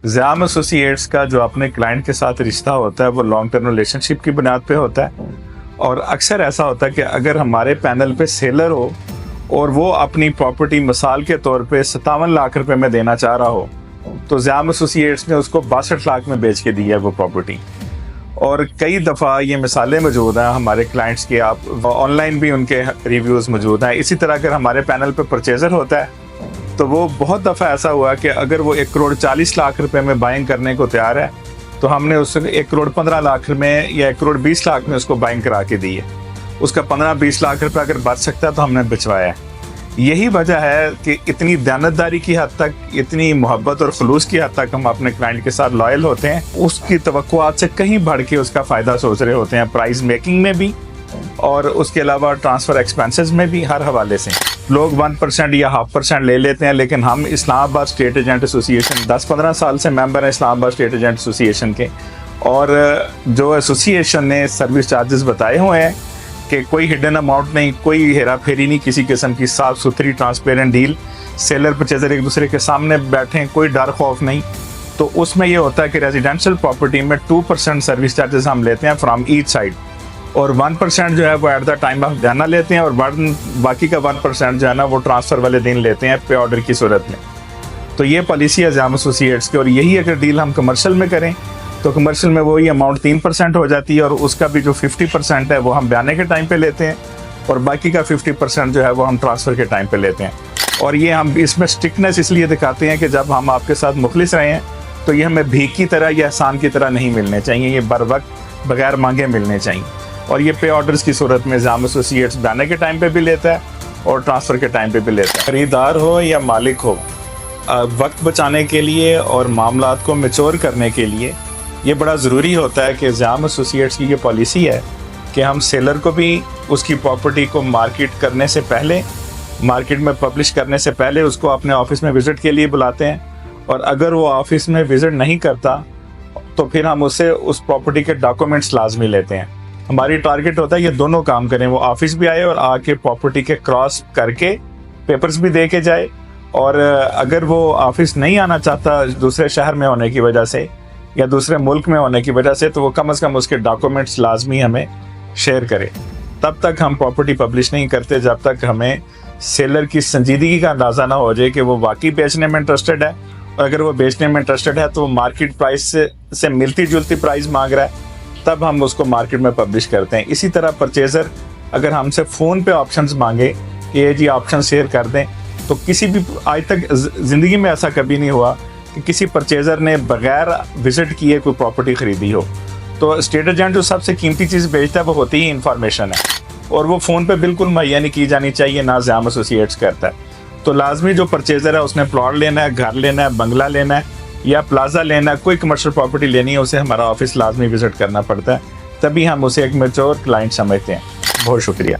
ज़याम associates का जो अपने क्लाइंट के साथ रिश्ता होता है वो लॉन्ग टर्म रिलेशनशिप की बुनियाद पे होता है। और अक्सर ऐसा होता है कि अगर हमारे पैनल पे सेलर हो और वो अपनी प्रॉपर्टी मिसाल के तौर पे 57 लाख रुपए में देना चाह रहा हो, तो ज़याम एसोसिएट्स ने उसको 62 लाख में बेच के दी है वो प्रॉपर्टी। और कई दफ़ा ये मिसालें मौजूद हैं हमारे क्लाइंट्स की, आप ऑनलाइन भी उनके रिव्यूज़ मौजूद हैं। इसी तरह अगर हमारे पैनल पे परचेज़र होता है तो वो बहुत दफ़ा ऐसा हुआ कि अगर वो 1 करोड़ 40 लाख रुपए में बाइंग करने को तैयार है तो हमने उससे 1 करोड़ 15 लाख में या 1 करोड़ 20 लाख में उसको बाइंग करा के दी है। उसका 15-20 लाख रुपए अगर बच सकता है तो हमने बिचवाया है। यही वजह है कि इतनी दयानतदारी की हद तक, इतनी मोहब्बत और खुलूस की हद तक हम अपने क्लाइंट के साथ लॉयल होते हैं। उसकी तवक्कुआत से कहीं बढ़ के उसका फ़ायदा सोच रहे होते हैं, प्राइस मेकिंग में भी और उसके अलावा ट्रांसफ़र एक्सपेंसेस में भी। हर हवाले से लोग 1% या 0.5% ले लेते हैं, लेकिन हम इस्लामाबाद स्टेट एजेंट एसोसिएशन 10-15 साल से मेंबर हैं इस्लामाबाद स्टेट एजेंट एसोसिएशन के। और जो एसोसिएशन ने सर्विस चार्जेस बताए हुए हैं कि कोई हिडन अमाउंट नहीं, कोई हेरा फेरी नहीं, किसी किस्म की साफ सुथरी ट्रांसपेरेंट डील, सेलर परचेजर एक दूसरे के सामने बैठे, कोई डर खौफ नहीं। तो उसमें ये होता है कि रेजिडेंशियल प्रॉपर्टी में 2% सर्विस चार्जेस हम लेते हैं फ्रॉम ईच साइड, और 1% जो है वो एट द टाइम ऑफ देना लेते हैं, और बाकी का 1% जो है ना वो ट्रांसफ़र वाले दिन लेते हैं पे ऑर्डर की सूरत में। तो ये पॉलिसी है ज़याम एसोसिएट्स की। और यही अगर डील हम कमर्शियल में करें तो कमर्शियल में वही अमाउंट 3% हो जाती है, और उसका भी जो 50% है वो हम बयाने के टाइम पे लेते हैं, और बाकी का 50% जो है वो हम ट्रांसफ़र के टाइम पे लेते हैं। और ये हम इसमें स्ट्रिक्टनेस इसलिए दिखाते हैं कि जब हम आपके साथ मुखलिस रहे हैं तो ये हमें भीख की तरह या एहसान की तरह नहीं मिलने चाहिए, ये बर वक्त बगैर मांगे मिलने चाहिए। और ये पे ऑर्डर्स की सूरत में ज़याम एसोसिएट्स बयाने के टाइम पे भी लेता है और ट्रांसफ़र के टाइम पे भी लेता है। खरीदार हो या मालिक हो, वक्त बचाने के लिए और मामलात को मैच्योर करने के लिए ये बड़ा ज़रूरी होता है कि ज़याम एसोसिएट्स की ये पॉलिसी है कि हम सेलर को भी उसकी प्रॉपर्टी को मार्केट करने से पहले, मार्केट में पब्लिश करने से पहले उसको अपने ऑफिस में विज़िट के लिए बुलाते हैं। और अगर वो ऑफिस में विज़िट नहीं करता तो फिर हम उससे उस प्रॉपर्टी के डॉक्यूमेंट्स लाजमी लेते हैं। हमारी टारगेट होता है ये दोनों काम करें, वो ऑफिस भी आए और आके प्रॉपर्टी के क्रॉस करके पेपर्स भी दे के जाए। और अगर वो ऑफिस नहीं आना चाहता दूसरे शहर में होने की वजह से या दूसरे मुल्क में होने की वजह से, तो वो कम से कम उसके डॉक्यूमेंट्स लाजमी हमें शेयर करे। तब तक हम प्रॉपर्टी पब्लिश नहीं करते जब तक हमें सेलर की संजीदगी का अंदाज़ा ना हो जाए कि वो वाकई बेचने में इंटरेस्टेड है। और अगर वो बेचने में इंटरेस्टेड है तो वो मार्केट प्राइस से मिलती जुलती प्राइस मांग रहा है, तब हम उसको मार्केट में पब्लिश करते हैं। इसी तरह परचेज़र अगर हमसे फ़ोन पे ऑप्शंस मांगे कि ये जी ऑप्शन शेयर कर दें, तो किसी भी आज तक ज़िंदगी में ऐसा कभी नहीं हुआ कि किसी परचेज़र ने बग़ैर विज़िट किए कोई प्रॉपर्टी ख़रीदी हो। तो स्टेट एजेंट जो सबसे कीमती चीज़ बेचता है वो होती ही इंफॉर्मेशन है, और वो फ़ोन पे बिल्कुल मुहैया नहीं की जानी चाहिए, ना ज़याम एसोसिएट्स करता है। तो लाजमी जो परचेज़र है उसने प्लॉट लेना है, घर लेना है, बंगला लेना है या प्लाजा लेना है, कोई कमर्शियल प्रॉपर्टी लेनी है, उसे हमारा ऑफिस लाजमी विज़िट करना पड़ता है, तभी हम उसे एक मैच्योर क्लाइंट समझते हैं। बहुत शुक्रिया।